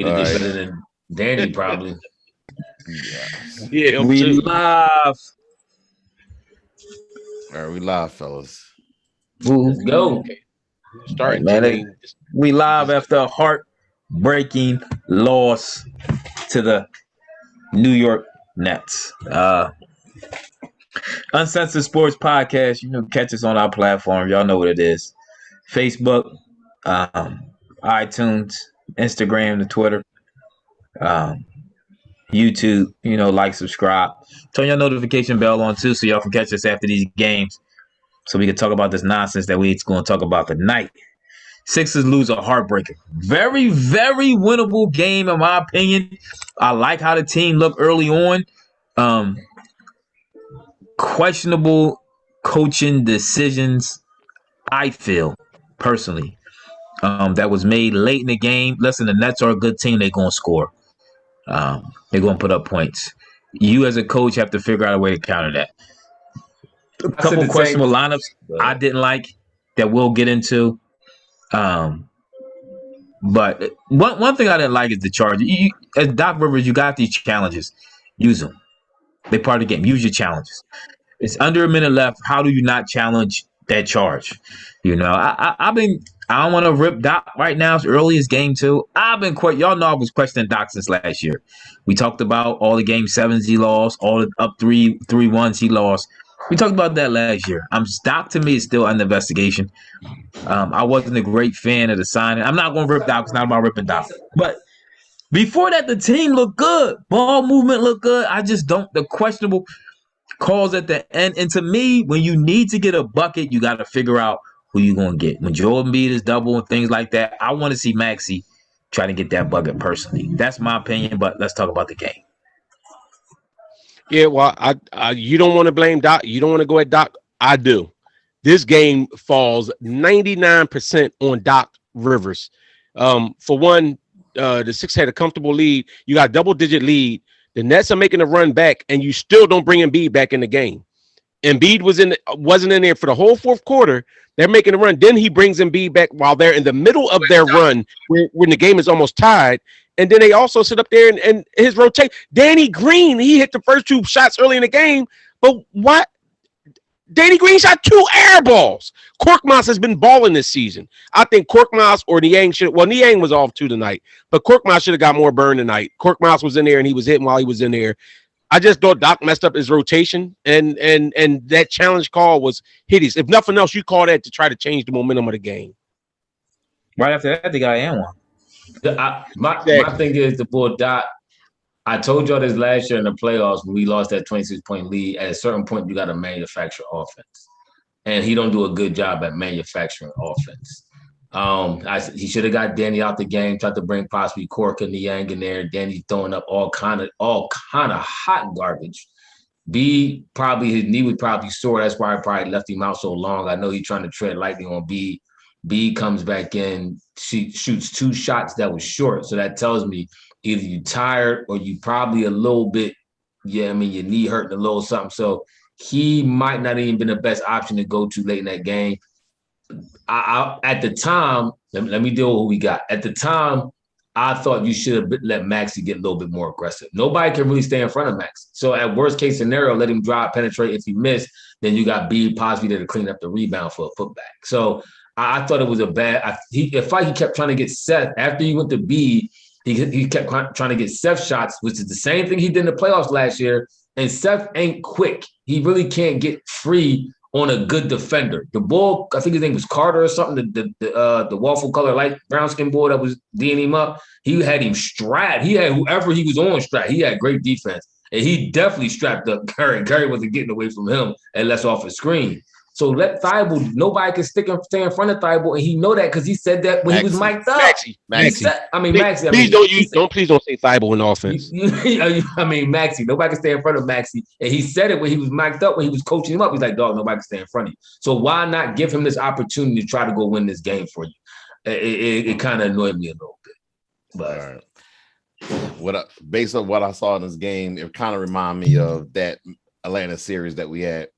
He'd have did better than Danny probably. Yeah, We live. All right, we live, fellas. Let's go. starting Man, to we live after a heartbreaking loss to the New York Nets. Uncensored Sports Podcast. You know, catch us on our platform. Y'all know what it is. Facebook, iTunes, Instagram, the Twitter, um, YouTube. You know, like, subscribe. Turn your notification bell on too, so y'all can catch us after these games, so we can talk about this nonsense that we're going to talk about tonight. Sixers lose a heartbreaker. Very, very winnable game, in my opinion. I like how the team looked early on. Questionable coaching decisions, I feel, personally, that was made late in the game. Listen, the Nets are a good team. They're going to score. They're going to put up points. You, as a coach, have to figure out a way to counter that. A couple questionable lineups I didn't like that we'll get into. But one thing I didn't like is the charge. As Doc Rivers, you got these challenges. Use them. They're part of the game. Use your challenges. It's under a minute left. How do you not challenge that charge? You know, I don't want to rip Doc right now. It's early as game 2. Y'all know I was questioning Doc since last year. We talked about all the game 7s he lost, all the up 3-1s he lost. We talked about that last year. Doc to me is still under investigation. I wasn't a great fan of the signing. I'm not going to rip Doc. It's not about ripping Doc. But before that, the team looked good. Ball movement looked good. I just don't. The questionable calls at the end. And to me, when you need to get a bucket, you got to figure out who you're going to get. When Joel Embiid is double and things like that, I want to see Maxey try to get that bucket personally. That's my opinion, but let's talk about the game. Yeah, well, you don't want to blame Doc. You don't want to go at Doc. I do. This game falls 99% on Doc Rivers. For one, the Sixers had a comfortable lead. You got a double-digit lead. The Nets are making a run back, and you still don't bring Embiid back in the game. Embiid wasn't in there for the whole fourth quarter. They're making a run. Then he brings Embiid back while they're in the middle of their run when the game is almost tied. And then they also sit up there and his rotation. Danny Green, he hit the first 2 shots early in the game. But what? Danny Green shot 2 air balls. Korkmaz has been balling this season. I think Korkmaz or Niang should. Well, Niang was off too tonight, but Korkmaz should have got more burn tonight. Korkmaz was in there and he was hitting while he was in there. I just thought Doc messed up his rotation, and that challenge call was hideous. If nothing else, you call that to try to change the momentum of the game. Right after that, they got and one. My thing is the boy Doc. I told y'all this last year in the playoffs when we lost that 26-point lead. At a certain point, you got to manufacture offense, and he don't do a good job at manufacturing offense. He should have got Danny out the game, tried to bring possibly Cork and Niang in there. Danny throwing up all kind of hot garbage. B, probably his knee was probably sore. That's why I probably left him out so long. I know he's trying to tread lightly on B. B comes back in, shoots 2 shots that was short. So that tells me either you tired or you probably a little bit, your knee hurting a little something. So he might not even been the best option to go to late in that game. At the time, let me deal with who we got. At the time, I thought you should have let Maxey get a little bit more aggressive. Nobody can really stay in front of Max. So at worst case scenario, let him drive, penetrate. If he missed, then you got B possibly there to clean up the rebound for a putback. So I thought it was a bad. He kept trying to get Seth after he went to B. He kept trying to get Seth shots, which is the same thing he did in the playoffs last year. And Seth ain't quick. He really can't get free on a good defender. The bull, I think his name was Carter or something, the waffle color light brown skin boy that was D'ing him up. He had him strapped. He had whoever he was on strapped. He had great defense. And he definitely strapped up Curry. Curry wasn't getting away from him unless off his screen. So let Thibault, nobody can stay in front of Thibault, and he know that because he said that when he was mic'd up. Maxey. Maxey. Please don't say Thibault in offense. Maxey. Nobody can stay in front of Maxey, and he said it when he was mic'd up when he was coaching him up. He's like, dog, nobody can stay in front of you. So why not give him this opportunity to try to go win this game for you? It kind of annoyed me a little bit. But based on what I saw in this game, it kind of reminded me of that Atlanta series that we had.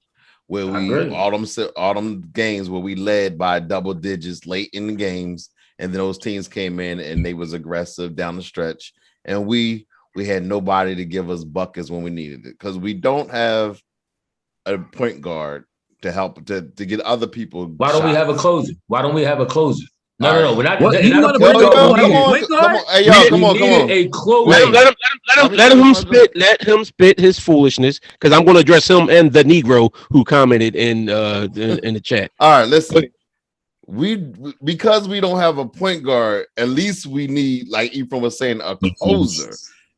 Where all them games where we led by double digits late in the games, and then those teams came in and they was aggressive down the stretch, and we had nobody to give us buckets when we needed it because we don't have a point guard to help to get other people. Why don't we have a closer? Why don't we have a closer? No. We're not. What, You want to bring bring up up Come on. Hey, yo, come on. A closer. Let him spit. Let him spit his foolishness because I'm going to address him and the Negro who commented in the chat. All right, listen. Because we don't have a point guard, at least we need, like Ephraim was saying, a closer,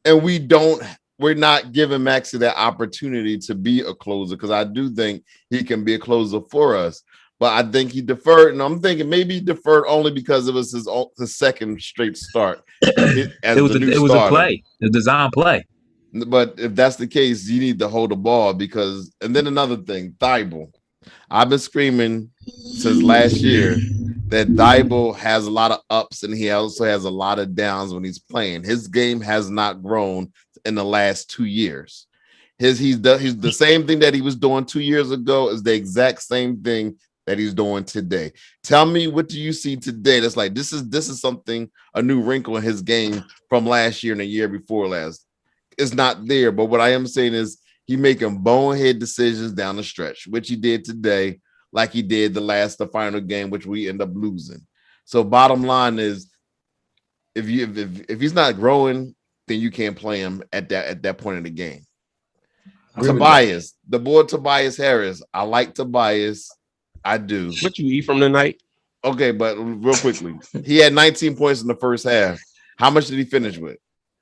and we're not giving Maxey that opportunity to be a closer because I do think he can be a closer for us. But I think he deferred, and I'm thinking maybe he deferred only because it was his second straight start. It was a play, a design play. But if that's the case, you need to hold the ball because. And then another thing, Thibault. I've been screaming since last year that Thibault has a lot of ups and he also has a lot of downs when he's playing. His game has not grown in the last 2 years. He's the same thing that he was doing 2 years ago is the exact same thing that he's doing today. Tell me, what do you see today that's like this is something, a new wrinkle in his game from last year and the year before last? It's not there, but what I am saying is he making bonehead decisions down the stretch, which he did today, like he did the final game, which we end up losing. So bottom line is, if he's not growing, then you can't play him at that point in the game. Tobias, the boy Tobias Harris, I like Tobias. I do. What you eat from tonight? Okay, but real quickly, he had 19 points in the first half. How much did he finish with?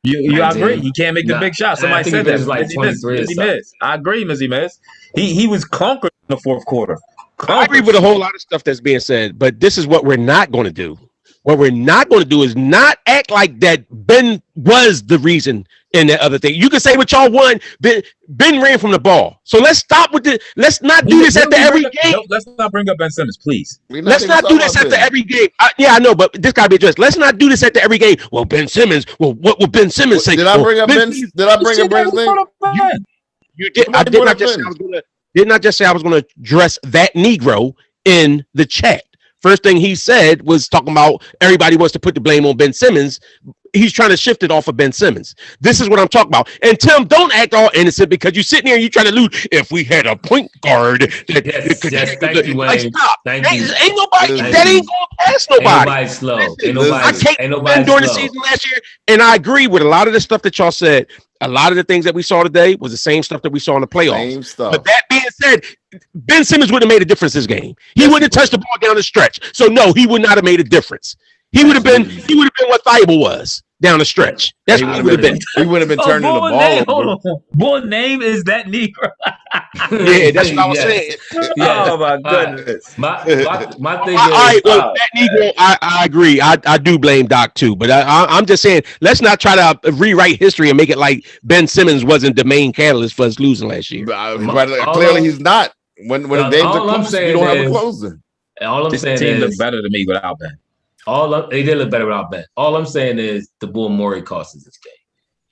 You agree? He can't make the big shot. Somebody said that. Like 23 Miss. I agree, Mizzy Miss. He was conquered in the fourth quarter. I agree with a whole lot of stuff that's being said, but this is what we're not going to do. What we're not going to do is not act like that Ben was the reason in that other thing. You can say what y'all won. Ben ran from the ball. So let's not do this after every game. No, let's not bring up Ben Simmons, please. Let's not do this after every game. I know, but this got to be addressed. Let's not do this after every game. Well, Ben Simmons. Well, what will Ben Simmons say? Did I bring up Ben's thing? You did. I did not just say I was going to. Did not just say I was going to address that Negro in the chat. First thing he said was talking about everybody wants to put the blame on Ben Simmons. He's trying to shift it off of Ben Simmons. This is what I'm talking about. And Tim, don't act all innocent because you're sitting here and you trying to lose. If we had a point guard, thank you, Wayne. Stop. Thank you. Ain't nobody that ain't going to pass nobody. Ain't nobody slow. Ain't nobody during the season last year, and I agree with a lot of the stuff that y'all said. A lot of the things that we saw today was the same stuff that we saw in the playoffs. Same stuff. But that being said, Ben Simmons would have made a difference this game. He wouldn't have touched the ball down the stretch. So no, he would not have made a difference. He would have been what Thibault was down the stretch. That's what he would have been. He would have been turning the ball over. Boy, name is that Negro. Yeah, that's what I was saying. Yeah. Oh my goodness. My thing is, all right, well, that Negro, I agree. I do blame Doc too, but I'm just saying, let's not try to rewrite history and make it like Ben Simmons wasn't the main catalyst for us losing last year. Clearly, he's not. When the games are close, you don't have a closer. All I'm saying team is, looked better to me without Ben. They did look better without Ben. All I'm saying is the bull Morey cost us this game.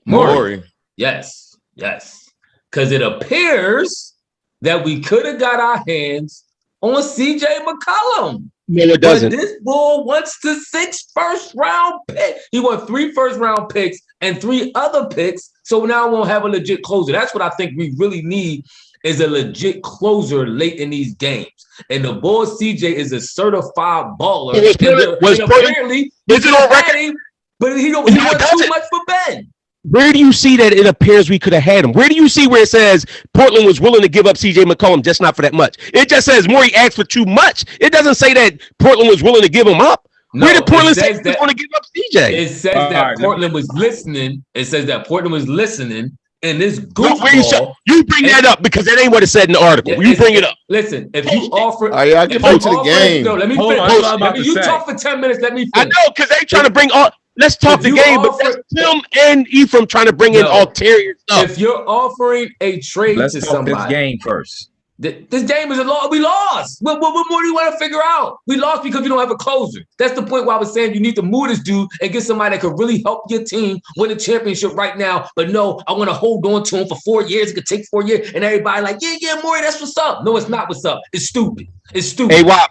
Morey. Yes. Because it appears that we could have got our hands on CJ McCollum. No, it doesn't. But this bull wants the 6 first-round pick. He won 3 first-round picks and 3 other picks. So now we won't have a legit closer. That's what I think we really need is a legit closer late in these games. And the boy CJ is a certified baller. Apparently, is it on record? But he won too much for Ben. Where do you see that it appears we could have had him? Where do you see where it says Portland was willing to give up CJ McCollum, just not for that much? It just says Morey asked for too much. It doesn't say that Portland was willing to give him up. No, where did Portland say they want to give up CJ? It says that Portland was listening. It says that Portland was listening. And this goofball, you bring that up because that ain't what it said in the article. You bring it up. Listen, if you offer, I get back to the game. No, let me finish. You talk for 10 minutes. Let me finish. I know because they trying to bring all. Let's talk the game, but that's Tim and Ephraim trying to bring in ulterior stuff. If you're offering a trade to somebody, this game first. This game is a loss. We lost. What more do you want to figure out? We lost because you don't have a closer. That's the point where I was saying you need to move this dude and get somebody that could really help your team win a championship right now. But no, I want to hold on to him for 4 years. It could take 4 years. And everybody like, yeah, Morey, that's what's up. No, it's not what's up. It's stupid. It's stupid. Hey, Wop,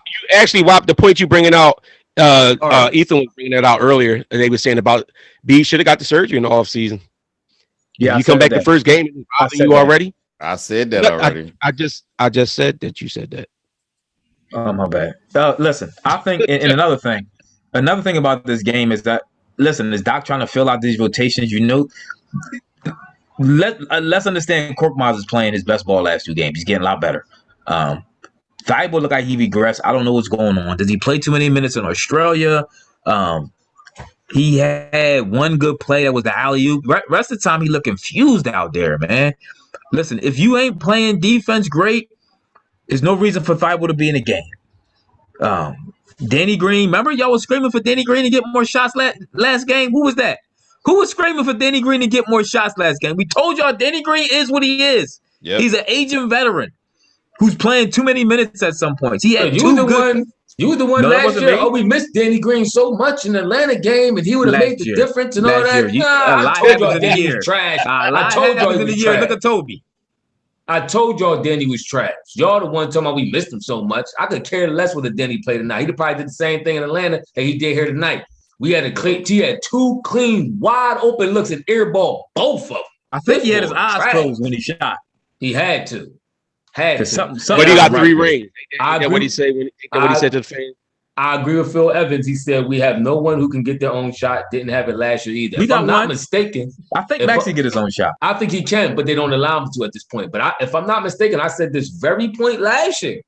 the point you bringing out Ethan was bringing that out earlier. And they were saying about B should have got the surgery in the offseason. Yeah, you come back the first game and you already. I said that already. I just said that you said that. Oh, my bad. Listen, I think, and another thing about this game is that, listen, is Doc trying to fill out these rotations? Let's understand Korkmaz is playing his best ball last 2 games. He's getting a lot better. Thibault look like he regressed. I don't know what's going on. Does he play too many minutes in Australia? He had one good play that was the alley-oop. Rest of the time, he look confused out there, man. Listen, if you ain't playing defense great, there's no reason for Thibault to be in the game. Danny Green, remember y'all was screaming for Danny Green to get more shots last game? Who was that? Who was screaming for Danny Green to get more shots last game? We told y'all Danny Green is what he is. Yep. He's an aging veteran who's playing too many minutes at some points. He had You was the one last year. Oh, we missed Danny Green so much in the Atlanta game, and he would have made the difference and all that. I told y'all Danny was trash. I told y'all he was trash. Look at Toby. I told y'all Danny was trash. Y'all the one talking about we missed him so much. I could care less whether Danny played tonight. He probably did the same thing in Atlanta that he did here tonight. He had 2 clean, wide open looks at air ball, both of them. I think he had his eyes closed when he shot. He had to. But he got 3 rings. What he said to the fans. I agree with Phil Evans. He said we have no one who can get their own shot. Didn't have it last year either. If I'm not mistaken, I think Max can get his own shot. I think he can, but they don't allow him to at this point. But if I'm not mistaken, I said this very point last year.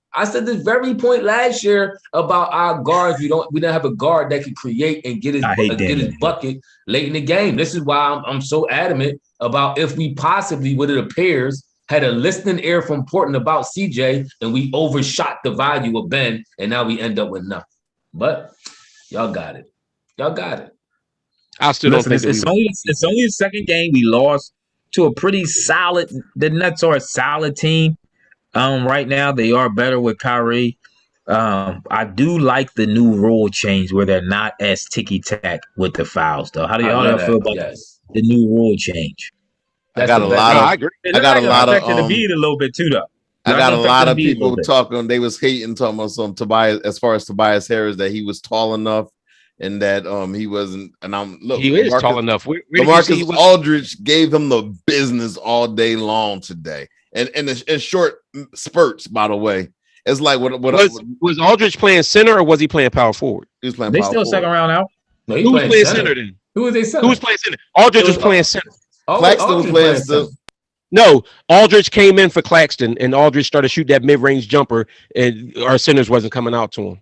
About our guards. We don't have a guard that can create and get his bucket late in the game. This is why I'm so adamant about if we possibly, what it appears, had a listening ear from Portland about CJ, and we overshot the value of Ben, and now we end up with nothing. But y'all got it. I still don't think it's only a second game. We lost to a pretty solid. The Nets are a solid team. Right now they are better with Kyrie. I do like the new rule change where they're not as ticky-tack with the fouls, though. How do y'all feel about the new rule change? I got a lot of Embiid a little bit too, though. I got a lot of people talking. They was hating, talking about some Tobias, as far as Tobias Harris, that he was tall enough and that he wasn't. And he is tall enough. Marcus Aldridge gave him the business all day long today, and in short spurts. By the way, it's like was Aldridge playing center or was he playing power forward? He was playing. They power still forward. Second round out. No, who was playing center then? Who was they center? Who was playing center? Aldridge was playing center. Claxton was playing center. No, Aldridge came in for Claxton, and Aldridge started to shoot that mid-range jumper, and our centers wasn't coming out to him.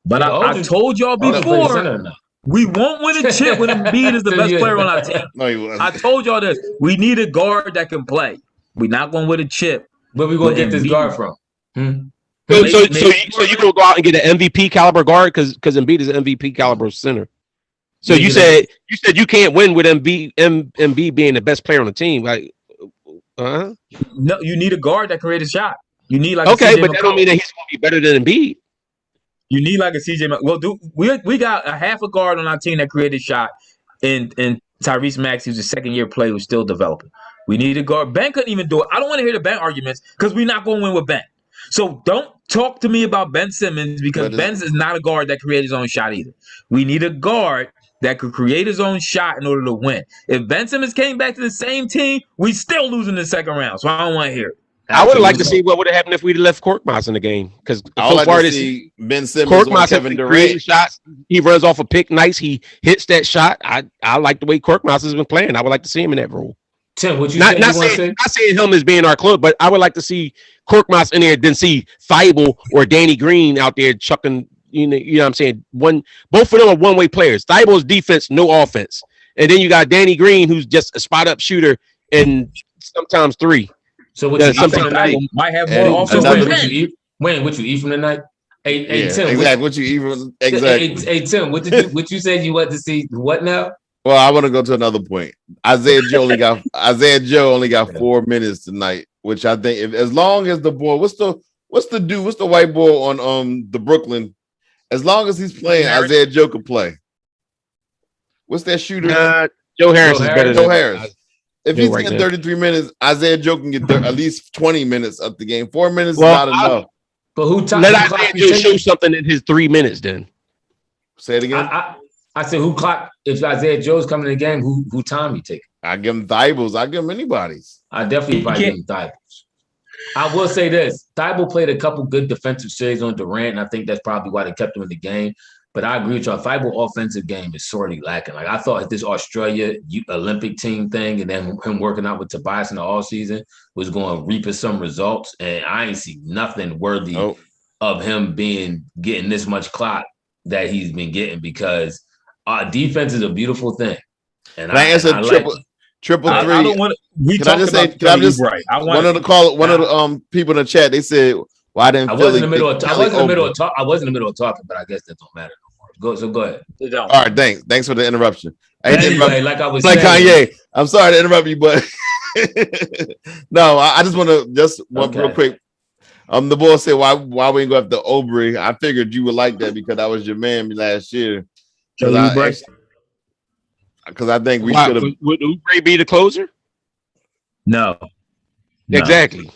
But I told y'all before, we won't win a chip when Embiid is the best player on our team. No, he wasn't. I told y'all this. We need a guard that can play. We're not going to win a chip. Where we going to get this guard from? So you going to go out and get an MVP caliber guard because Embiid is an MVP caliber center. So you said you can't win with Embiid being the best player on the team. Like, No, you need a guard that can create a shot. You need like but that don't mean that he's going to be better than Embiid. You need like a CJ. Well, we got a half a guard on our team that created a shot, and Tyrese Maxey, who's a second-year player, who's still developing. We need a guard. Ben couldn't even do it. I don't want to hear the Ben arguments because we're not going to win with Ben. So don't talk to me about Ben Simmons because Ben is not a guard that creates his own shot either. We need a guard that could create his own shot in order to win. If Ben Simmons came back to the same team, we still losing the second round. So I don't want to hear it. I would like to see what would have happened if we'd left Korkmaz in the game. Because so far this see Ben Simmons on Kevin Durant shots. He runs off a pick nice. He hits that shot. I like the way Korkmaz has been playing. I would like to see him in that role. Tim, what you not saying him as being our club, but I would like to see Korkmaz in there than see Thibault or Danny Green out there chucking. You know what I'm saying? Both of them are one-way players. Thibault's defense, no offense. And then you got Danny Green, who's just a spot-up shooter and sometimes 3. So what you sometimes tonight might have more offense. What you eat from tonight? Hey, Tim. Exactly. What you eat from exactly. Hey, Tim, what you said you want to see what now? Well, I want to go to another point. Isaiah Joe only got 4 minutes tonight, which I think as long as the boy, what's the white boy on the Brooklyn? As long as he's playing, Isaiah Joe can play. What's that shooter? Joe Harris is better than Harris. If he's getting 33 minutes, Isaiah Joe can get at least 20 minutes of the game. 4 minutes is not enough. But let Isaiah Joe show something in his 3 minutes then? Say it again. I said who clock if Isaiah Joe's coming in the game, who time you take? I give him Thibault's. I give him anybody's. I definitely probably give him Thibault's. I will say this: Thibault played a couple good defensive saves on Durant, and I think that's probably why they kept him in the game. But I agree with y'all. Thibault offensive game is sorely lacking. Like I thought this Australia Olympic team thing, and then him working out with Tobias in the offseason was going to reap us some results, and I ain't see nothing worthy of him getting this much clock that he's been getting because defense is a beautiful thing. And I answer triple three. I don't want to. Can I just say? Can I just? Right. One of the people in the chat. They said, "Why didn't I was in the middle of talking, but I guess that don't matter no more. Go ahead. All right, thanks for the interruption. Anyway, like I was like saying, Kanye. I'm sorry to interrupt you, but no, I just want to real quick. The boy said, "Why we ain't go after Aubrey?" I figured you would like that because that was your man last year. Because I think we should have. Would Oubre be the closer? No. Exactly.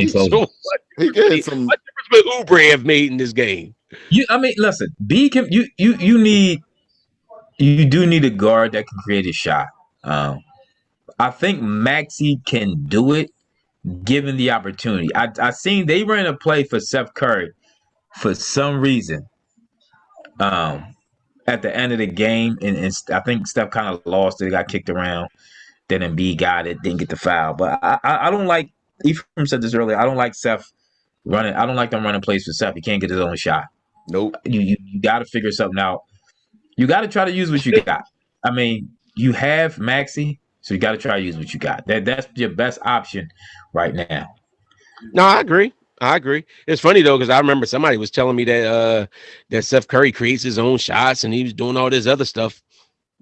So what difference would Oubre have made in this game? Listen. B can you do need a guard that can create a shot. I think Maxey can do it given the opportunity. I seen they ran a play for Seth Curry for some reason. At the end of the game, and I think Steph kind of lost it. It got kicked around. Then Embiid got it, didn't get the foul. But I don't like, Ephraim said this earlier, I don't like Seth running. I don't like them running plays for Seth. He can't get his own shot. Nope. You got to figure something out. You got to try to use what you got. I mean, you have Maxey, so you got to try to use what you got. That's your best option right now. No, I agree. It's funny though because I remember somebody was telling me that Steph Curry creates his own shots and he was doing all this other stuff.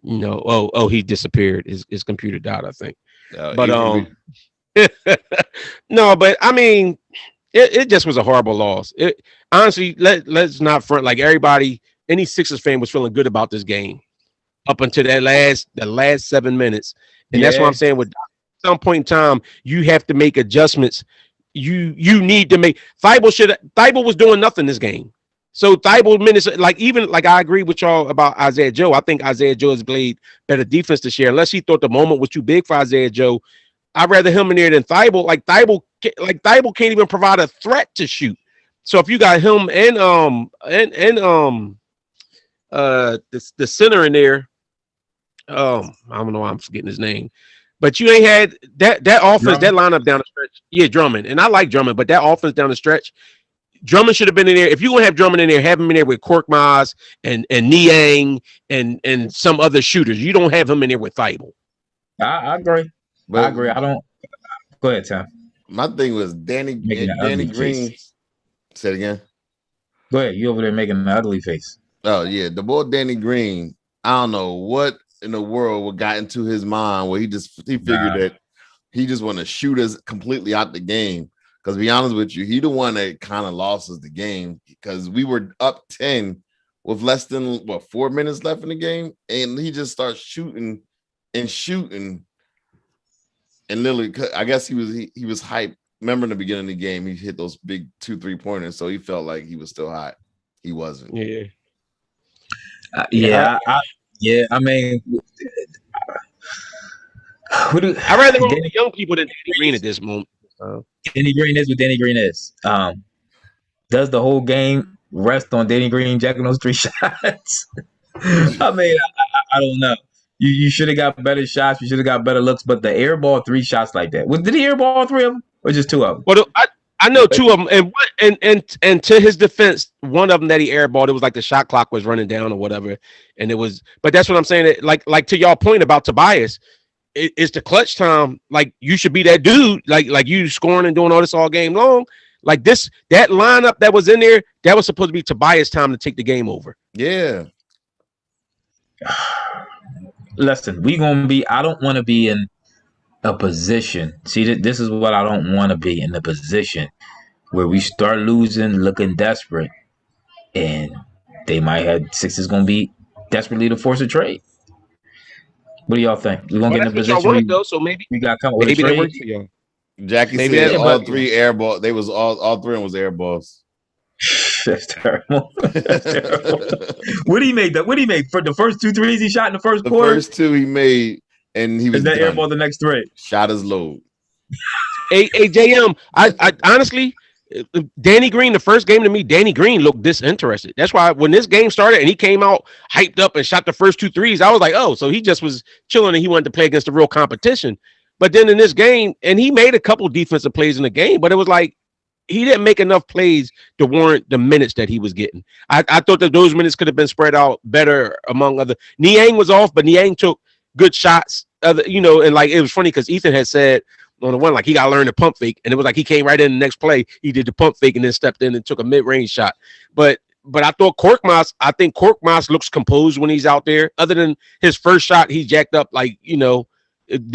He disappeared. His computer died, I think. But no, but I mean, it just was a horrible loss. It honestly, let's not front like everybody. Any Sixers fan was feeling good about this game up until the last 7 minutes, and that's what I'm saying. With some point in time, you have to make adjustments. You need to make Thibault was doing nothing this game. So Thibault minutes, I agree with y'all about Isaiah Joe. I think Isaiah Joe has played better defense this year. Unless he thought the moment was too big for Isaiah Joe, I'd rather him in there than Thibault. Thibault can't even provide a threat to shoot. So if you got him and the center in there, I don't know why I'm forgetting his name. But you ain't had that offense, that lineup down the stretch. Yeah, Drummond. And I like Drummond, but that offense down the stretch, Drummond should have been in there. If you're going to have Drummond in there, have him in there with Korkmaz and Niang and some other shooters. You don't have him in there with Thibault. I agree. I agree. I don't. Go ahead, Tom. My thing was Danny Green. Say it again. Go ahead. You over there making an ugly face. Oh, yeah. The boy Danny Green, I don't know what in the world what got into his mind where he figured that he just want to shoot us completely out the game. Because to be honest with you, he the one that kind of lost us the game because we were up 10 with less than 4 minutes left in the game, and he just starts shooting and literally, I guess he was hyped. Remember in the beginning of the game, he hit those big 2-3 pointers, so he felt like he was still hot. He wasn't. Yeah. I mean, I'd rather go with young people than Danny Green at this moment. Danny Green is what Danny Green is. Does the whole game rest on Danny Green jacking those 3 shots? I mean, I don't know. You should have got better shots. You should have got better looks. But the air ball 3 shots like that. Did he air ball 3 of them or just 2 of them? Well, I know 2 of them. And to his defense, one of them that he airballed, it was like the shot clock was running down or whatever. And it was, but that's what I'm saying. Like to y'all point about Tobias, it's the clutch time. Like you should be that dude. Like you scoring and doing all this all game long. Like that lineup that was in there, that was supposed to be Tobias' time to take the game over. Yeah. Listen, I don't want to be in a position. See, this is what I don't want to be in, the position where we start losing, looking desperate, and they might have Sixers going to be desperately to force a trade. What do y'all think? We're going to get in a position so maybe we got to come up with a trade. That works for y'all. Jackie said all 3 air balls. They was all 3 of them was air balls. That's terrible. That's terrible. What did he make? What did he make for the first 2 threes he shot in the first quarter? The first 2 he made, and he was and then done. airball the next 3. Shot his load. JM, I honestly, Danny Green, the first game to me, Danny Green looked disinterested. That's why when this game started and he came out hyped up and shot the first 2 threes, I was like, oh, so he just was chilling and he wanted to play against the real competition. But then in this game, and he made a couple defensive plays in the game, but it was like he didn't make enough plays to warrant the minutes that he was getting. I thought that those minutes could have been spread out better among other. Niang was off, but Niang took good shots. And like it was funny because Ethan had said on the one, like he got to learn to pump fake, and it was like he came right in the next play. He did the pump fake and then stepped in and took a mid-range shot. But I thought I think Korkmaz looks composed when he's out there. Other than his first shot, he jacked up like the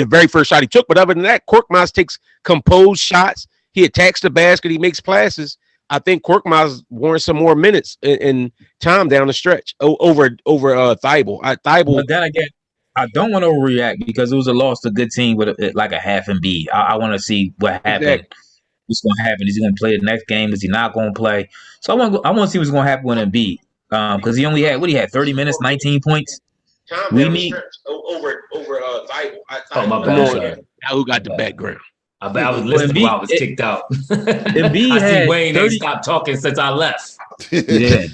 very first shot he took. But other than that, Korkmaz takes composed shots. He attacks the basket. He makes passes. I think Korkmaz warrants some more minutes and time down the stretch over Thibault. But then again, I don't want to overreact because it was a loss to a good team with like a half Embiid. I want to see what happened. Exactly. What's going to happen? Is he going to play the next game? Is he not going to play? So I want to see what's going to happen with Embiid because he only had 30 minutes, 19 points. We need over Thibault. Oh my bad. Who got the background? I was listening while I was kicked out. Embiid I see Wayne ain't stopped talking since I left. Yeah.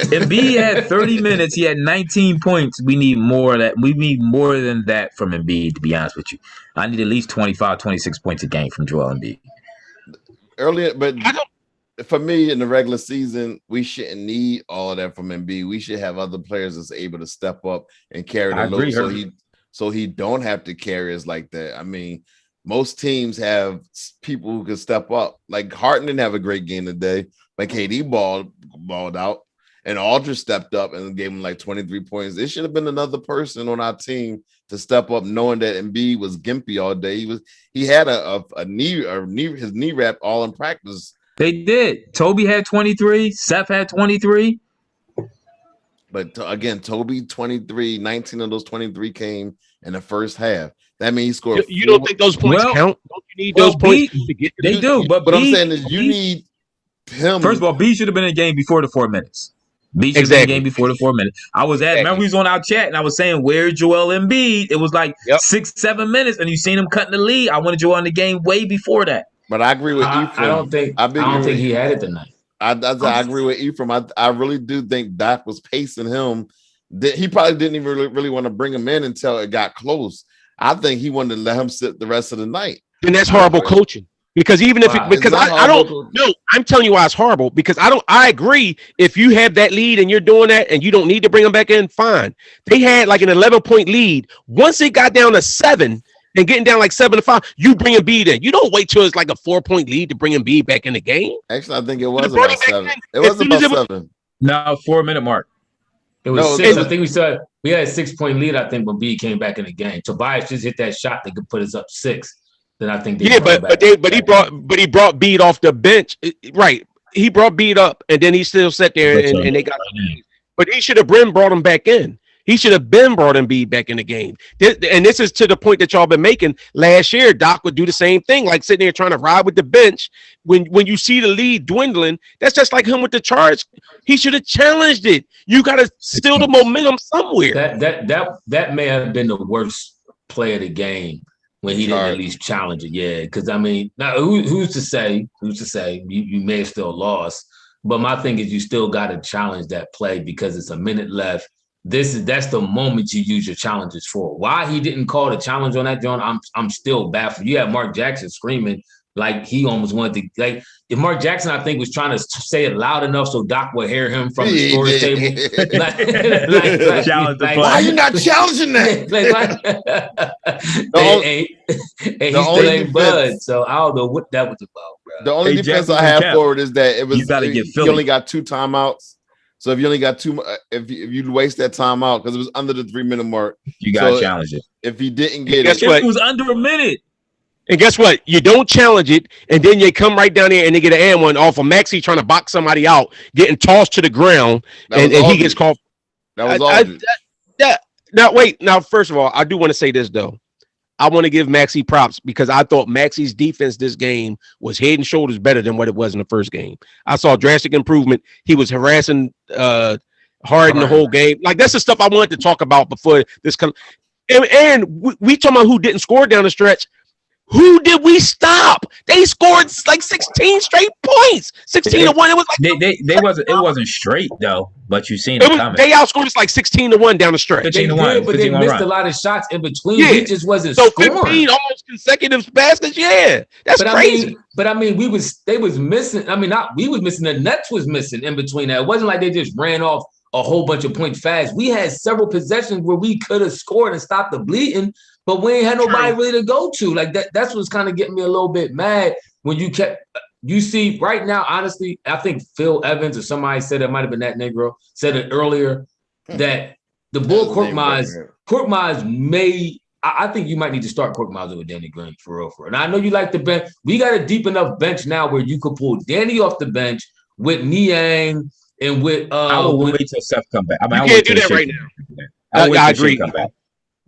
Embiid had 30 minutes. He had 19 points. We need more of that. We need more than that from Embiid, to be honest with you. I need at least 25, 26 points a game from Joel Embiid. Earlier, but for me, in the regular season, we shouldn't need all of that from Embiid. We should have other players that's able to step up and carry the load so he don't have to carry us like that. I mean, most teams have people who can step up. Like Harden didn't have a great game today. Like KD balled out, and Aldridge stepped up and gave him like 23 points. It should have been another person on our team to step up, knowing that Embiid was gimpy all day. He had his knee wrap all in practice. They did. Toby had 23. Seth had 23. But again, Toby 23. 19 of those 23 came in the first half. That means he scored. You don't think those points count? Don't you need those points to get? They do, but I'm saying is you need him. First of all, B should have been in the game before the 4 minutes. B should have been in the game before the 4 minutes. Remember we was on our chat and I was saying, where's Joel Embiid? It was like 6-7 minutes, and you seen him cutting the lead. I wanted Joel in the game way before that. But I agree with Ephraim. I don't think he had it tonight. I agree with Ephraim. I really do think Doc was pacing him. He probably didn't even really want to bring him in until it got close. I think he wanted to let him sit the rest of the night. And that's horrible coaching. Because even if I don't know, I'm telling you why it's horrible. Because I agree. If you have that lead and you're doing that and you don't need to bring them back in, fine. They had like an 11-point lead. Once it got down to 7 and getting down like 7-5, you bring Embiid in. You don't wait till it's like a 4-point lead to bring Embiid back in the game. Actually, I think it was about 7. It was about 7. No, 4-minute mark. It was 6. I think we had a 6-point lead. I think when B came back in the game, Tobias just hit that shot that could put us up 6. Then I think he brought Bede off the bench, right? He brought Bede up, and then he still sat there and they got. But he should have brought him back in. He should have brought Embiid back in the game. And this is to the point that y'all been making. Last year, Doc would do the same thing, like sitting there trying to ride with the bench. When you see the lead dwindling, that's just like him with the charge. He should have challenged it. You got to steal the momentum somewhere. That may have been the worst play of the game when he didn't at least challenge it. Yeah, because I mean, now who's to say? You may have still lost, but my thing is you still got to challenge that play because it's a minute left. That's the moment you use your challenges for. Why he didn't call the challenge on that, John? I'm still baffled. You have Mark Jackson screaming like he almost wanted to. Like if Mark Jackson, I think, was trying to say it loud enough so Doc would hear him from the storage table. Why are you not challenging that? He still ain't bud. So I don't know what that was about, bro. The only defense I have for it is that he only got 2 timeouts. So if you only got 2, if you waste that timeout because it was under the 3-minute mark, you got to challenge it. If he didn't get it was under a minute. And guess what? You don't challenge it, and then you come right down there and they get an and one off of Maxey trying to box somebody out, getting tossed to the ground, and he gets called. That was Aldridge. Now, wait. Now, first of all, I do want to say this, though. I want to give Maxey props because I thought Maxey's defense this game was head and shoulders better than what it was in the first game. I saw drastic improvement. He was harassing Harden the whole game. Like, that's the stuff I wanted to talk about before this comes. And we talking about who didn't score down the stretch. Who did we stop? They scored like 16 straight points. 16-1. It was like it wasn't straight though, but you seen it coming. They outscored us like 16-1 down the stretch. They did, but they missed a lot of shots in between. Yeah. We just wasn't scoring. 15 almost consecutive baskets. Yeah, that's crazy. They was missing. I mean, we was missing. The Nets was missing in between that. It wasn't like they just ran off a whole bunch of points fast. We had several possessions where we could have scored and stopped the bleeding, but we ain't had nobody really to go to. Like that's what's kind of getting me a little bit mad when you see right now, honestly, I think Phil Evans or somebody said it might have been that Negro said it earlier that the Bull Korkmaz may. I think you might need to start Korkmaz with Danny Green for real. And I know you like the bench. We got a deep enough bench now where you could pull Danny off the bench with Niang. And I will wait till Seth come back. I mean, you can't do that right now. I agree.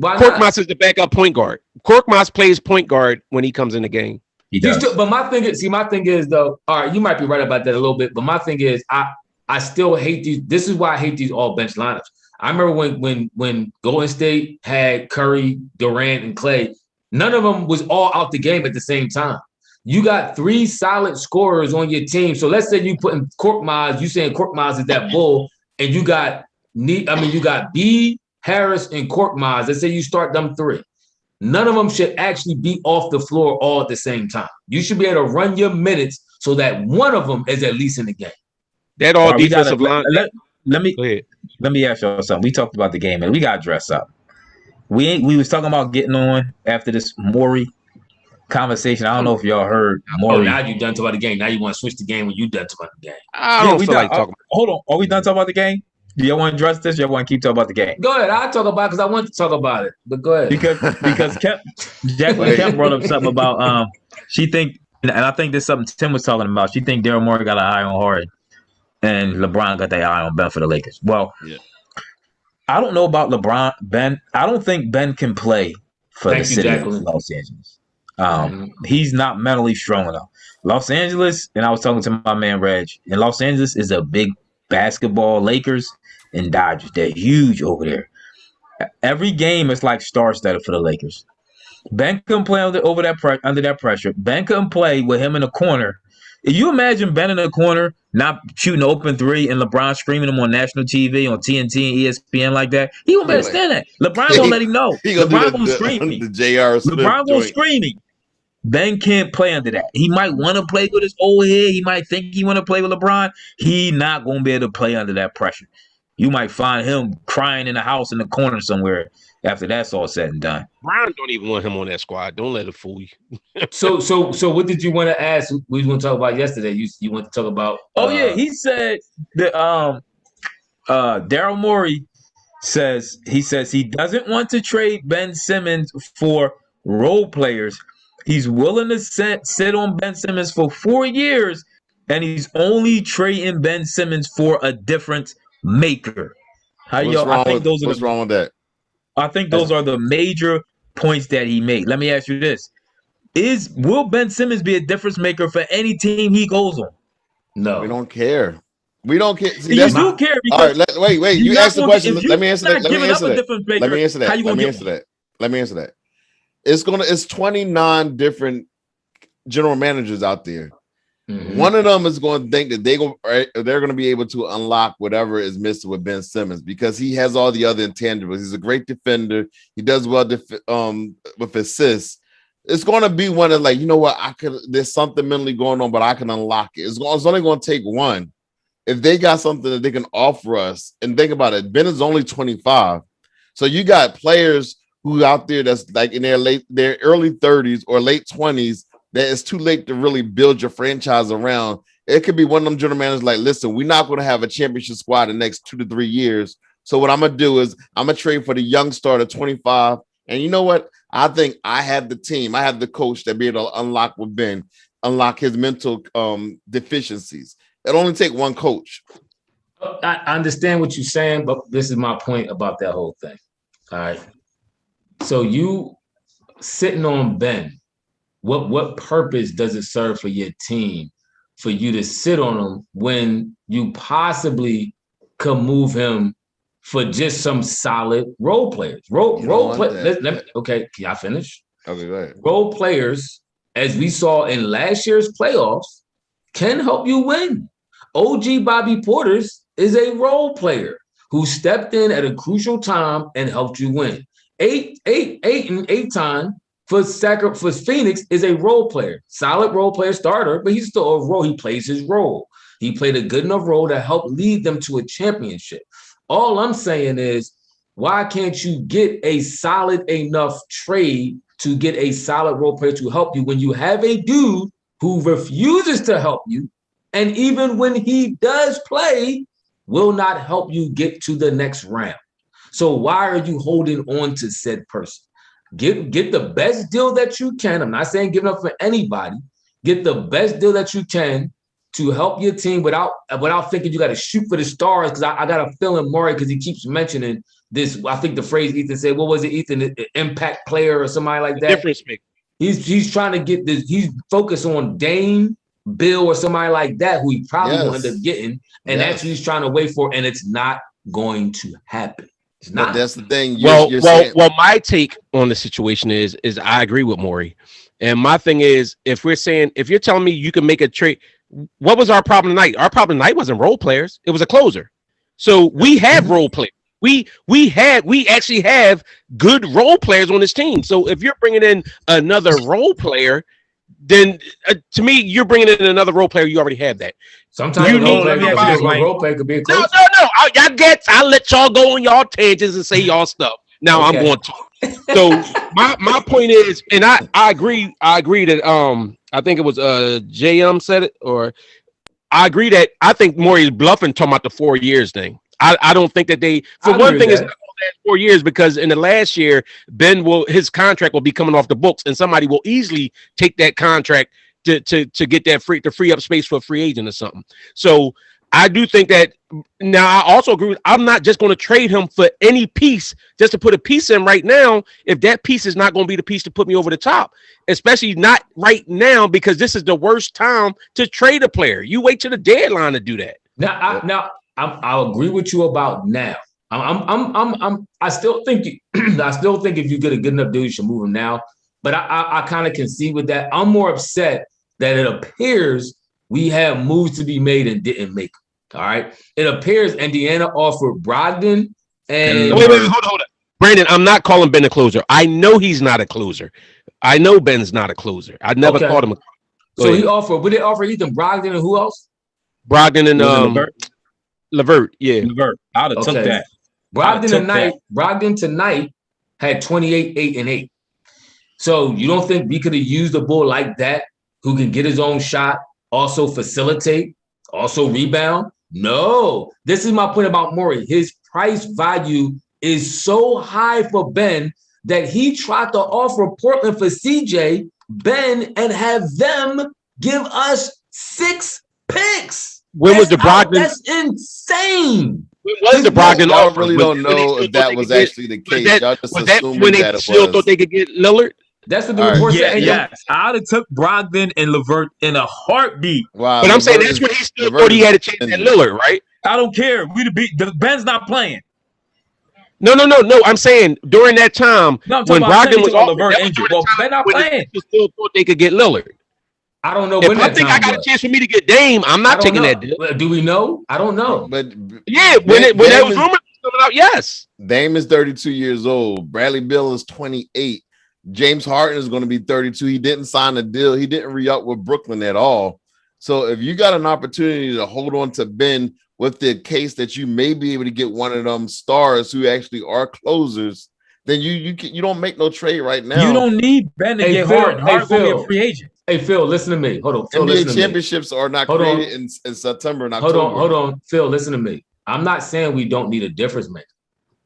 Korkmaz is the backup point guard. Korkmaz plays point guard when he comes in the game. He does. But my thing is though. All right, you might be right about that a little bit. But my thing is, I still hate these. This is why I hate these all bench lineups. I remember when Golden State had Curry, Durant, and Clay. None of them was all out the game at the same time. You got 3 solid scorers on your team. So let's say you put in Korkmaz, you saying Korkmaz is that bull, and you got B, Harris, and Korkmaz. Let's say you start them 3. None of them should actually be off the floor all at the same time. You should be able to run your minutes so that one of them is at least in the game. That all defensive line. Let me ask y'all something. We talked about the game, and we got to dress up. We was talking about getting on after this Morey conversation. I don't know if y'all heard Morey. Now you done talking about the game. Now you want to switch the game when you done talking about the game. I don't feel like talking about Hold on. Are we done talking about the game? Do y'all want to address this? Y'all want to keep talking about the game? Go ahead. I'll talk about it because I want to talk about it. But go ahead. Because Jacqueline Kemp brought up something about she think, and I think this is something Tim was talking about. She think Daryl Morey got an eye on Harden and LeBron got their eye on Ben for the Lakers. Well, yeah. I don't know about Ben. I don't think Ben can play for the city of Los Angeles. He's not mentally strong enough. Los Angeles, and I was talking to my man Reg, and Los Angeles is a big basketball. Lakers and Dodgers, they're huge over there. Every game is like star-studded for the Lakers. Ben couldn't play under that pressure. Ben couldn't play with him in the corner. If you imagine Ben in the corner, not shooting an open 3, and LeBron screaming him on national TV, on TNT and ESPN like that, he won't better stand that. LeBron gonna let him know. LeBron gonna scream. LeBron gonna screaming. Ben can't play under that. He might want to play with his old head. He might think he want to play with LeBron. He not gonna be able to play under that pressure. You might find him crying in the house in the corner somewhere after that's all said and done. Brown don't even want him on that squad. Don't let it fool you. So what did you want to ask? We was going to talk about yesterday. You want to talk about? He said that Daryl Morey says he doesn't want to trade Ben Simmons for role players. He's willing to sit on Ben Simmons for 4 years, and he's only trading Ben Simmons for a difference maker. What's wrong with that? I think those are the major points that he made. Let me ask you this. Will Ben Simmons be a difference maker for any team he goes on? No. We don't care. We don't care. See, you do care because all right, wait. You asked the question. Let me answer that. Let me answer that. It's 29 different general managers out there. Mm-hmm. One of them is going to think that they're going to be able to unlock whatever is missing with Ben Simmons because he has all the other intangibles. He's a great defender. He does well with assists. It's going to be one of like, you know what? There's something mentally going on, but I can unlock it. It's only going to take one. If they got something that they can offer us, and think about it, Ben is only 25. So you got players who out there that's like in their early 30s or late 20s that it's too late to really build your franchise around. It could be one of them general managers like, listen, we're not going to have a championship squad the next 2 to 3 years. So what I'm going to do is I'm going to trade for the young starter, 25. And you know what? I think I have the team. I have the coach that be able to unlock his mental deficiencies. It'll only take one coach. I understand what you're saying, but this is my point about that whole thing. All right. So sitting on Ben, what purpose does it serve for your team for you to sit on him when you possibly could move him for just some solid role players? Okay, can I finish? Okay, go ahead. Role players, as we saw in last year's playoffs, can help you win. OG Bobby Portis is a role player who stepped in at a crucial time and helped you win. Eight for Phoenix is a role player, solid role player starter, but he's still a role. He plays his role. He played a good enough role to help lead them to a championship. All I'm saying is, why can't you get a solid enough trade to get a solid role player to help you when you have a dude who refuses to help you, and even when he does play, will not help you get to the next round? So why are you holding on to said person? Get the best deal that you can. I'm not saying giving up for anybody. Get the best deal that you can to help your team without thinking you got to shoot for the stars. Because I got a feeling Maury, because he keeps mentioning this. I think the phrase Ethan said, what was it, Ethan? Impact player or somebody like that. Difference maker. He's trying to get this. He's focused on Dame, Bill, or somebody like that who he probably will end up getting, and that's what he's trying to wait for, and it's not going to happen. It's not. But that's the thing. Well, my take on the situation is I agree with Maury, and my thing is, if you're telling me you can make a trade, what was our problem tonight? Our problem tonight wasn't role players; it was a closer. So we have role players. We actually have good role players on this team. So if you're bringing in another role player, then to me, you're bringing in another role player. You already have that. Sometimes a role player could be a closer. No. I'll let y'all go on y'all tangents and say y'all stuff. Now I'm going to. So my point is, and I agree that I think it was JM said it, or I agree that I think Maury is bluffing talking about the 4 years thing. I don't think that they, for one thing, it's not going to last 4 years, because in the last year, his contract will be coming off the books, and somebody will easily take that contract to get that to free up space for a free agent or something. So I do think that. Now I also agree I'm not just going to trade him for any piece just to put a piece in right now if that piece is not going to be the piece to put me over the top, especially not right now, because this is the worst time to trade a player. You wait till the deadline to do that. I'll agree with you about now. I still think if you get a good enough deal, you should move him now. But I kind of concede with that. I'm more upset that it appears we have moves to be made and didn't make them. All right. It appears Indiana offered Brogdon and wait, hold on. Brandon, I'm not calling Ben a closer. I know he's not a closer. I know Ben's not a closer. I never called him a closer. So he offered, would they offer Ethan Brogdon and who else? Brogdon and Levert. Yeah. Levert. I'd have took that. Brogdon tonight had 28, 8, and 8. So you don't think we could have used a bull like that who can get his own shot, also facilitate, also rebound? No. This is my point about Maury. His price value is so high for Ben that he tried to offer Portland for CJ, Ben, and have them give us 6 picks. When was the Brogdon? That's insane. When was the Brogdon? Y'all really don't know if that was actually the case. Y'all just assuming when they that it still was. thought they could get Lillard. That's what the report said. Yes, I'd have took Brogdon and Levert in a heartbeat. Wow, but I'm saying that's when he still thought he had a chance at Lillard, right? I don't care. Ben's not playing. No. I'm saying during that time when Brogdon was Levert injured. Well, Ben not playing. They still thought they could get Lillard. I don't know. If I think I got a chance for me to get Dame, I'm not taking that deal. Do we know? I don't know. But yeah, when that was rumored coming out, yes. Dame is 32 years old. Bradley Beal is 28. James Harden is going to be 32. He didn't sign a deal. He didn't re-up with Brooklyn at all. So if you got an opportunity to hold on to Ben with the case that you may be able to get one of them stars who actually are closers, then you don't make no trade right now. You don't need Ben to get Harden. Harden will be a free agent. Hey, Phil, listen to me. Hold on. Phil, NBA championships are not created in September and October. Hold on. Phil, listen to me. I'm not saying we don't need a difference maker.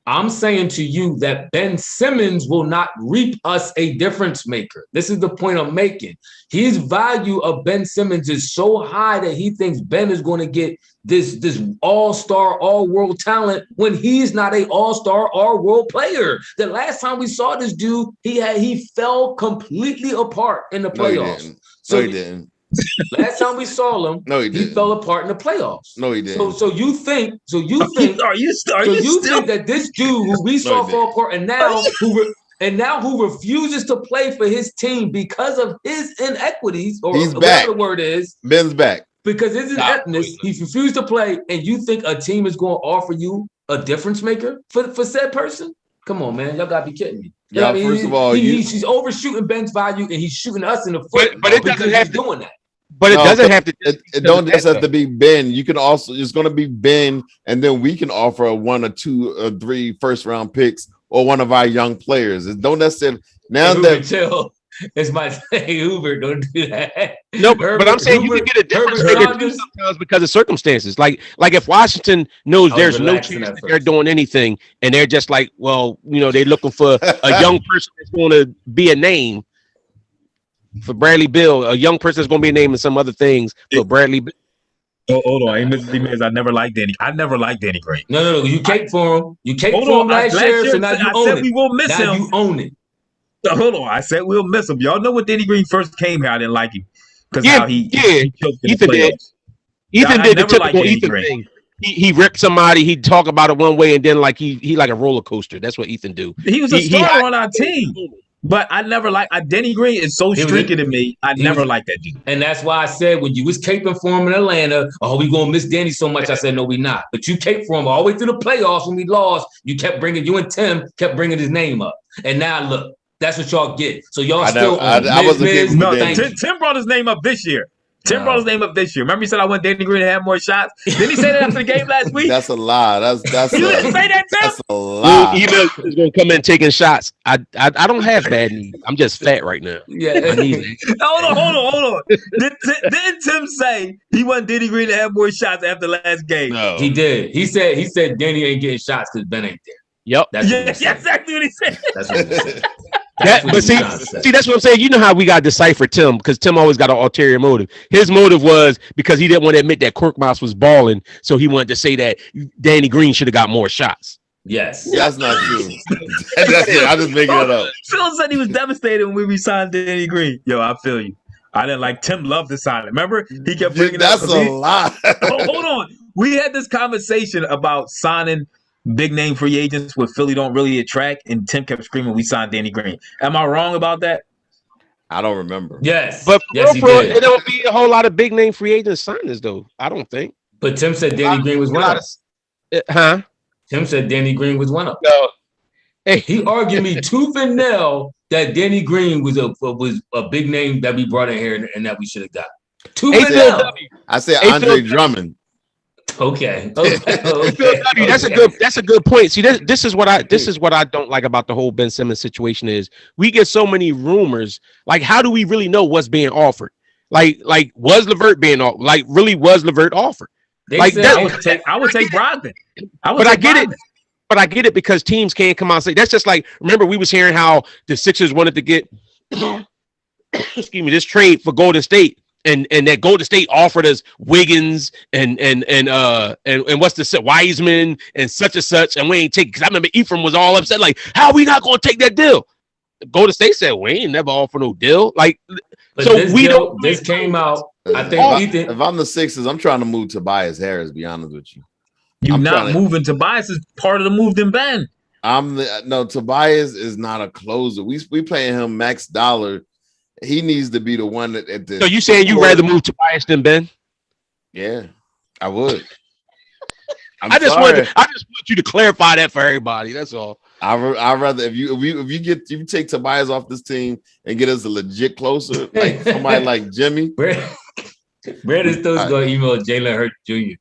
I'm saying to you that Ben Simmons will not reap us a difference maker. This is the point I'm making. His value of Ben Simmons is so high that he thinks Ben is going to get this all-star, all-world talent when he's not a all-star, all-world player. The last time we saw this dude, he fell completely apart in the playoffs. No, he didn't. Last time we saw him, he fell apart in the playoffs. No, he didn't. So you think that this dude who we saw fall apart and now who refuses to play for his team because of his inequities or whatever the word is. Ben's back. Because his ineptness, he refused to play, and you think a team is going to offer you a difference maker for said person? Come on, man. Y'all got to be kidding me. Yeah, first of all, he's overshooting Ben's value, and he's shooting us in the foot. But it doesn't have to doing that. But it doesn't have to. It don't just have to be Ben. You can also, it's going to be Ben, and then we can offer 1 or 2 or 3 first-round picks or one of our young players. It don't necessarily now that chill. It's my thing, Hoover. Don't do that. No, but I'm saying you can get a difference maker too sometimes because of circumstances. Like if Washington knows there's no chance that they're doing anything, and they're just like, well, they're looking for a young person that's going to be a name for Bradley Beal, a young person that's going to be a name and some other things for Bradley Beal. Oh, hold on. I never liked Danny. I never liked Danny Green. No. You caped for him. You caped for him last year, so now you own it. We will miss him. You own it. Hold on. I said we'll miss him. Y'all know when Danny Green first came here, I didn't like him. Because he choked in the playoffs. Ethan did the typical Ethan thing. He ripped somebody, he'd talk about it one way, and then like he like a roller coaster. That's what Ethan do. He was a starter on our team. But I never liked Denny Green is so streaky to me. I never liked that dude. And that's why I said when you was caping for him in Atlanta, we gonna miss Danny so much. I said no, we not. But you caped for him all the way through the playoffs when we lost. You and Tim kept bringing his name up. And now look, that's what y'all get. So y'all I wasn't Tim brought his name up this year. Brought his name up this year. Remember he said I want Danny Green to have more shots? Didn't he say that after the game last week? That's a lie. You didn't say that, Tim? That's a lie. He is going to come in taking shots. I don't have bad knees. I'm just fat right now. Yeah. Hold on. Didn't Tim say he wanted Danny Green to have more shots after last game? No. He did. He said Danny ain't getting shots because Ben ain't there. Yep. That's exactly what he said. That's what he said. See, that's what I'm saying. You know how we got to decipher Tim because Tim always got an ulterior motive. His motive was because he didn't want to admit that Korkmaz was balling, so he wanted to say that Danny Green should have got more shots. Yes, that's not true. That's it. I'm just making it up. Phil said he was devastated when we re-signed Danny Green. Yo, I feel you. I didn't like Tim loved the sign. Remember, he kept bringing that's a lie. Hold on. We had this conversation about signing big name free agents with Philly don't really attract, and Tim kept screaming, "We signed Danny Green." Am I wrong about that? I don't remember. Yes, but it don't be a whole lot of big name free agent signings though. I don't think. But Tim said Danny Green was one of them. Tim said Danny Green was one of them. No. Hey. He argued me tooth and nail that Danny Green was a big name that we brought in here and that we should have got. Tooth and nail. I said Andre Drummond. Okay. That's a good point. See, this is what I don't like about the whole Ben Simmons situation is we get so many rumors. Like, how do we really know what's being offered? Like was LeVert being offered? Like, really was LeVert offered? I would take Brogdon. I get it because teams can't come out and say that's just like remember we was hearing how the Sixers wanted to get this trade for Golden State. And that Golden State offered us Wiggins and what's the Wiseman and such, and we ain't take because I remember Ephraim was all upset like how are we not going to take that deal? Golden State said we ain't never offered no deal like. But so this came out. I think if I'm the Sixers, I'm trying to move Tobias Harris. Be honest with you, you're not moving. Tobias is part of the move. Then Ben, Tobias is not a closer. We paying him max dollar. He needs to be the one that at the. So you saying you rather move Tobias than Ben? Yeah, I would. I just want you to clarify that for everybody. That's all. I rather if you take Tobias off this team and get us a legit closer like somebody like Jimmy. Brandon Stokes going to email Jalen Hurts Jr.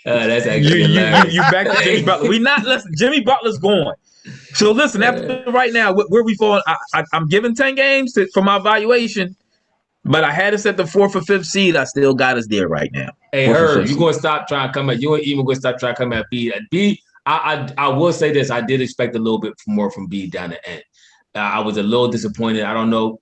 That's actually you back to Jimmy Butler. We not listen. Jimmy Butler's going. So listen, after right now, where we fall, I'm giving 10 games for my evaluation, but I had us at the 4th or 5th seed. I still got us there right now. Hey, Herb, you gonna stop trying to come at? You ain't even gonna stop trying to come at B? B, I will say this. I did expect a little bit more from B down the end. I was a little disappointed. I don't know.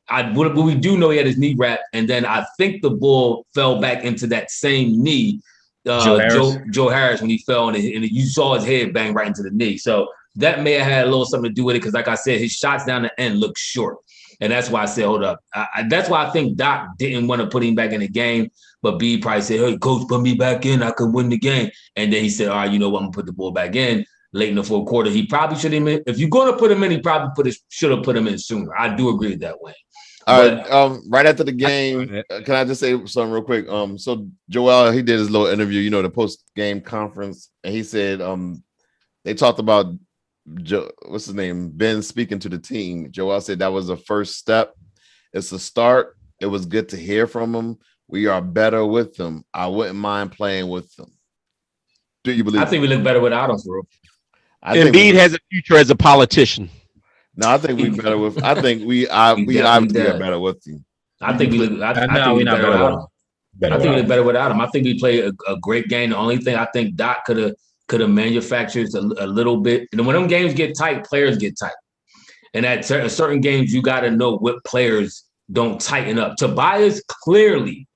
But we do know he had his knee wrapped, and then I think the ball fell back into that same knee. Joe Harris when he fell, and you saw his head bang right into the knee. So that may have had a little something to do with it because, like I said, his shots down the end look short. And that's why I said, hold up. That's why I think Doc didn't want to put him back in the game. But B probably said, hey, coach, put me back in. I could win the game. And then he said, all right, you know what? I'm going to put the ball back in late in the fourth quarter. He probably should have been. If you're going to put him in, he probably should have put him in sooner. I do agree with that way. All right. Right after the game, can I just say something real quick? So Joel, he did his little interview, the post-game conference. And he said they talked about what's his name? Ben speaking to the team. Joel said that was the first step. It's a start. It was good to hear from him. We are better with them. I wouldn't mind playing with them. Do you believe? I think we look better without him, bro. Embiid has a future as a politician. No, I think we better with. I think we obviously are better with you. I think we look. I think we're not better without him. I think we look better without him. I think we played a great game. The only thing I think Doc could have manufactured a little bit. And when them games get tight, players get tight. And at certain games, you got to know what players don't tighten up. Tobias clearly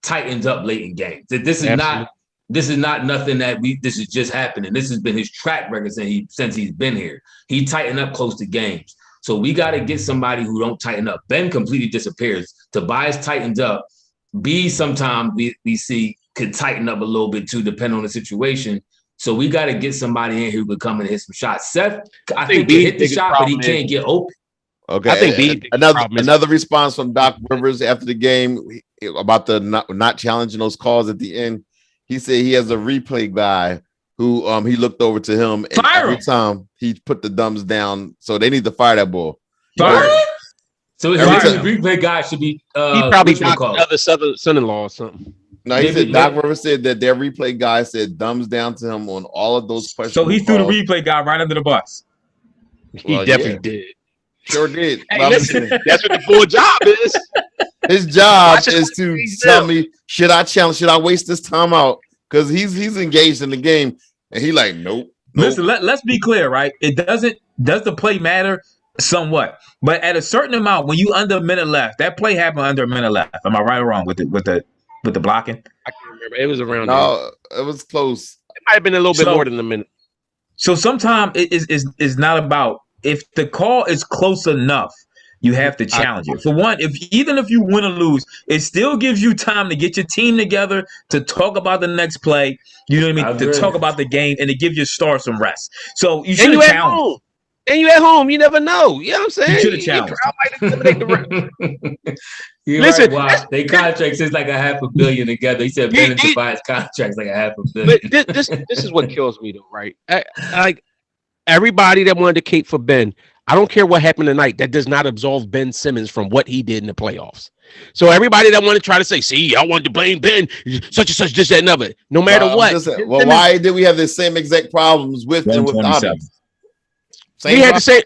tightens up late in games. This is not nothing this is just happening. This has been his track record since he's been here. He tightened up close to games. So we got to get somebody who don't tighten up. Ben completely disappears. Tobias tightens up. B sometimes we see could tighten up a little bit too, depending on the situation. So we got to get somebody in who could come and hit some shots. Seth, I think he hit the shot, but he can't get open. Okay. I think another response from Doc Rivers after the game about the not challenging those calls at the end. He said he has a replay guy who he looked over to him and every time he put the thumbs down. So they need to fire that ball. Fire. So his replay guy should be he probably knocked another son-in-law or something. No, he said Doc Rivers said that their replay guy said thumbs down to him on all of those questions. So he threw the replay guy right under the bus. He definitely did. Sure did. Hey, listen, that's what the full job is. His job is to tell me, should I challenge? Should I waste this time out? Because he's engaged in the game, and he like, nope. Listen, let's be clear, right? Does the play matter? Somewhat, but at a certain amount, when you under a minute left, that play happened under a minute left. Am I right or wrong with the blocking? I can't remember. It was around. No, it was close. It might have been a little bit more than a minute. So sometimes it is not about if the call is close enough. You have to challenge it. For one, even if you win or lose, it still gives you time to get your team together, to talk about the next play. You know what I mean? To talk about the game and to give your star some rest. So you should challenge. And you at home, you never know. You know what I'm saying? You should have challenged. Listen, right, they contracts is like $500 million together. He said Ben and Tobias contracts like $500 million. But this is what kills me though, right? Like everybody that wanted to cape for Ben, I don't care what happened tonight. That does not absolve Ben Simmons from what he did in the playoffs. So everybody that want to try to say, see, I want to blame Ben, such and such, this, that, and other. No matter what. Why did we have the same exact problems with and without him? We had to say,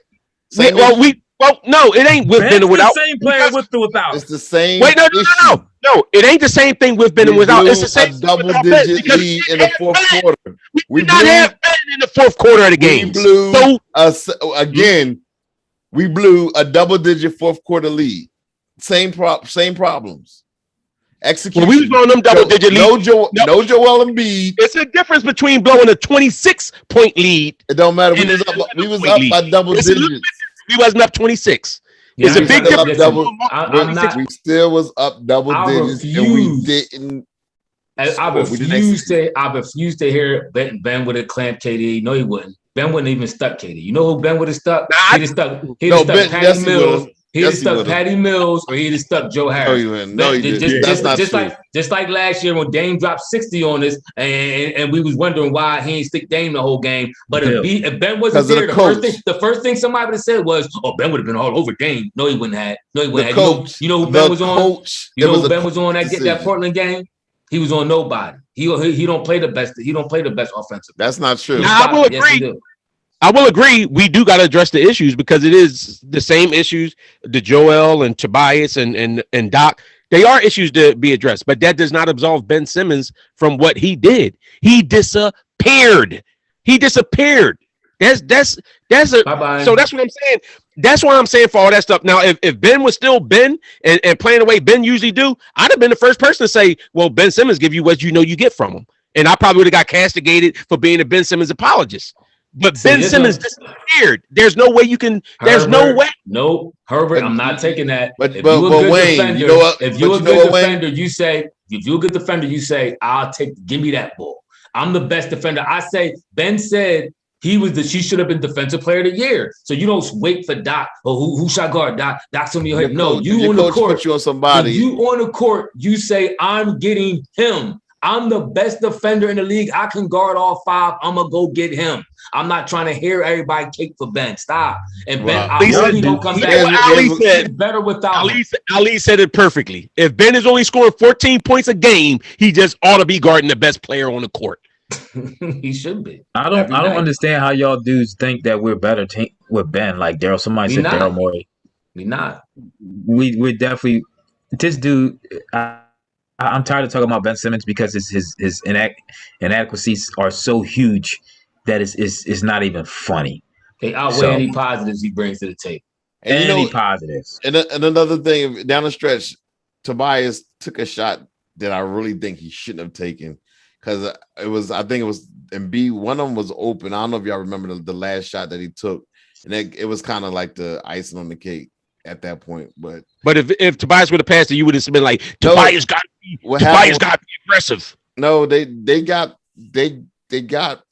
no, it ain't with Ben and without. The same player with or without. It's the same. Wait, no, it ain't the same thing with Ben and without. It's the same double-digit lead in the fourth quarter. We did not have Ben in the fourth quarter of the game. We blew a double-digit fourth quarter lead. Same problems. Execution. When we was on them double-digit leads. No Joel Embiid. It's a difference between blowing a 26-point lead. It don't matter. We was up by double digits. We wasn't up 26. Yeah, it's a big difference. We still was up double digits, and we didn't. I refuse to hear Ben would have clamped KD. No, he wouldn't. Ben wouldn't even stuck KD. You know who Ben would have stuck? He'd have stuck Patty Mills. He'd have stuck Patty Mills, or he'd have stuck Joe Harris. No, he didn't. That's not true. Just like last year when Dame dropped 60 on us, and we was wondering why he ain't stick Dame the whole game. But if Ben wasn't there, the first thing somebody would have said was, "Oh, Ben would have been all over Dame." No, he wouldn't have. You know who Ben was on? You know who Ben was on that Portland game? He was on nobody. He don't play the best. He don't play the best offensive. That's not true. I will agree. I will agree. We do got to address the issues because it is the same issues. The Joel and Tobias and Doc, they are issues to be addressed, but that does not absolve Ben Simmons from what he did. He disappeared. He disappeared. That's a Bye-bye. So that's what I'm saying. That's why I'm saying for all that stuff. Now, if Ben was still Ben and playing the way Ben usually do, I'd have been the first person to say, well, Ben Simmons give you what you know you get from him. And I probably would have got castigated for being a Ben Simmons apologist. But Ben Simmons disappeared. There's no way you can. There's no way. No, Herbert, I'm not taking that. But Wayne, defender, you know what? If you're a good defender, you say, I'll give me that ball. I'm the best defender. I say, Ben said she should have been defensive player of the year. So you don't wait for Doc. Oh, who shot guard? Doc's on your head. No, you on the court. Put you on somebody. You on the court. You say, I'm getting him. I'm the best defender in the league. I can guard all five. I'm going to go get him. I'm not trying to hear everybody kick for Ben. Stop. And Ben, I hope he don't come back. Ali said better without him. Ali said it perfectly. If Ben is only scoring 14 points a game, he just ought to be guarding the best player on the court. He should be. I don't understand how y'all dudes think that we're better with Ben. Like Daryl, somebody said Daryl Morey. We're not. We're definitely this dude. I'm tired of talking about Ben Simmons because his inadequacies are so huge that it's not even funny. They outweigh any positives he brings to the table. And any positives. And another thing, down the stretch, Tobias took a shot that I really think he shouldn't have taken. Because I think it was Embiid. One of them was open. I don't know if y'all remember the last shot that he took, and it was kind of like the icing on the cake at that point. But if Tobias would have passed it, you would have been like, Tobias got to be aggressive. No, they got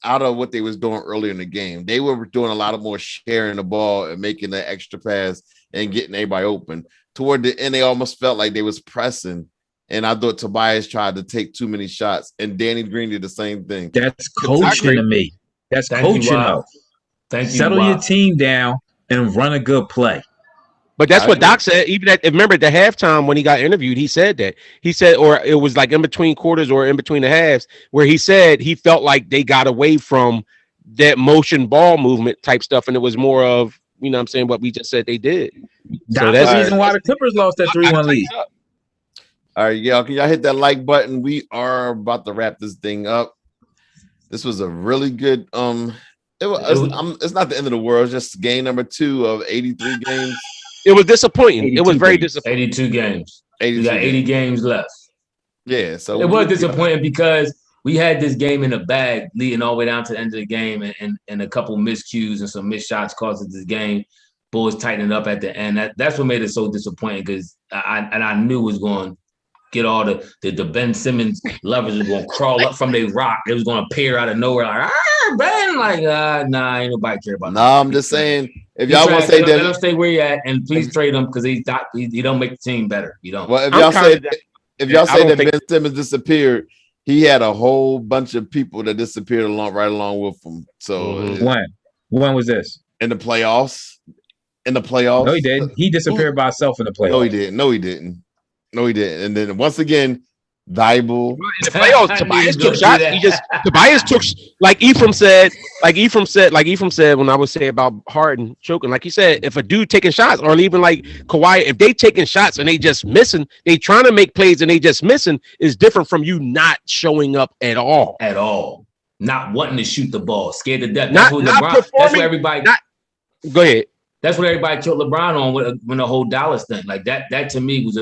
out of what they was doing earlier in the game. They were doing a lot of more sharing the ball and making the extra pass and getting everybody open. Toward the end, they almost felt like they was pressing. And I thought Tobias tried to take too many shots, and Danny Green did the same thing. That's coaching to me. That's coaching. Settle your team down and run a good play. But that's what Doc said. Even remember at the halftime when he got interviewed, he said that. He said, or it was like in between quarters or in between the halves, where he said he felt like they got away from that motion ball movement type stuff, and it was more of, you know what I'm saying, what we just said they did. So that's the reason why the Clippers lost that 3-1 lead. All right, y'all. Can y'all hit that like button? We are about to wrap this thing up. This was a really good. It's not the end of the world. It's just game number 2 of 83 games. It was disappointing. It was very disappointing. 82 games. We got 80 games left. Yeah, so it was disappointing because we had this game in the bag leading all the way down to the end of the game, and a couple miscues and some missed shots caused this game. Bulls tightening up at the end. That's what made it so disappointing because I knew it was going to get all the Ben Simmons lovers were going to crawl up from their rock. It was going to appear out of nowhere like, Ben, like, nah, ain't nobody care about that. No, I'm just saying, if y'all want to say that, let him stay where he at, and please trade him because he don't make the team better. You don't. Well, if y'all say that Ben Simmons disappeared, he had a whole bunch of people that disappeared right along with him. So when was this? In the playoffs? No, he didn't. He disappeared by himself in the playoffs. No, he didn't. And then once again, Thibault. In the playoffs, Tobias took shots. Tobias took, like Ephraim said when I was saying about Harden choking, like he said, if a dude taking shots, or even like Kawhi, if they taking shots and they just missing, they trying to make plays and they just missing, is different from you not showing up at all. At all. Not wanting to shoot the ball, scared to death. That's what everybody. Go ahead. That's what everybody killed LeBron on when the whole Dallas thing. Like that to me was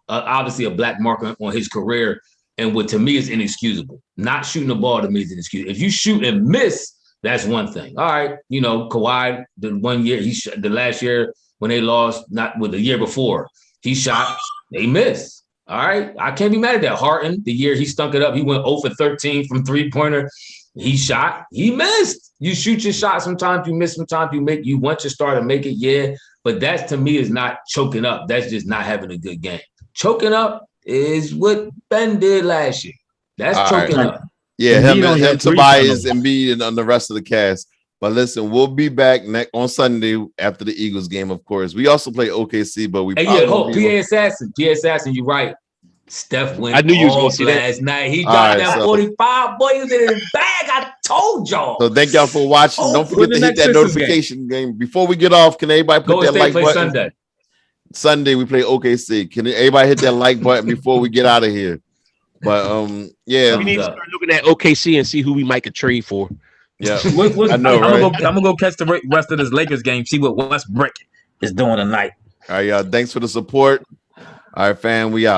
obviously a black mark on his career, and what to me is inexcusable. Not shooting the ball to me is inexcusable. If you shoot and miss, that's one thing. All right, Kawhi, the 1 year the last year when they lost, not with the year before, he shot, they missed. All right, I can't be mad at that. Harden, the year he stunk it up, he went 0 for 13 from 3-pointer. He shot, he missed. You shoot your shot, sometimes you miss, sometimes you make. You want your star to make it, yeah. But that to me is not choking up. That's just not having a good game. Choking up is what Ben did last year. That's choking up. Yeah, him Tobias, Embiid, and on the rest of the cast. But listen, we'll be back on Sunday after the Eagles game, of course. We also play OKC, but we PA Assassin, you're right. Steph went I knew you was gonna see last night. He dropped that 45. Boy, he was in his bag. I told y'all. So thank y'all for watching. Don't forget to hit that notification game. Before we get off, can everybody put that like button? Sunday we play OKC. Can everybody hit that like button before we get out of here? But yeah, we need to start looking at OKC and see who we might could trade for. Yeah, What, I know, I'm right? gonna go catch the rest of this Lakers game. See what Westbrook is doing tonight. All right, y'all. Thanks for the support. All right, fam. We out.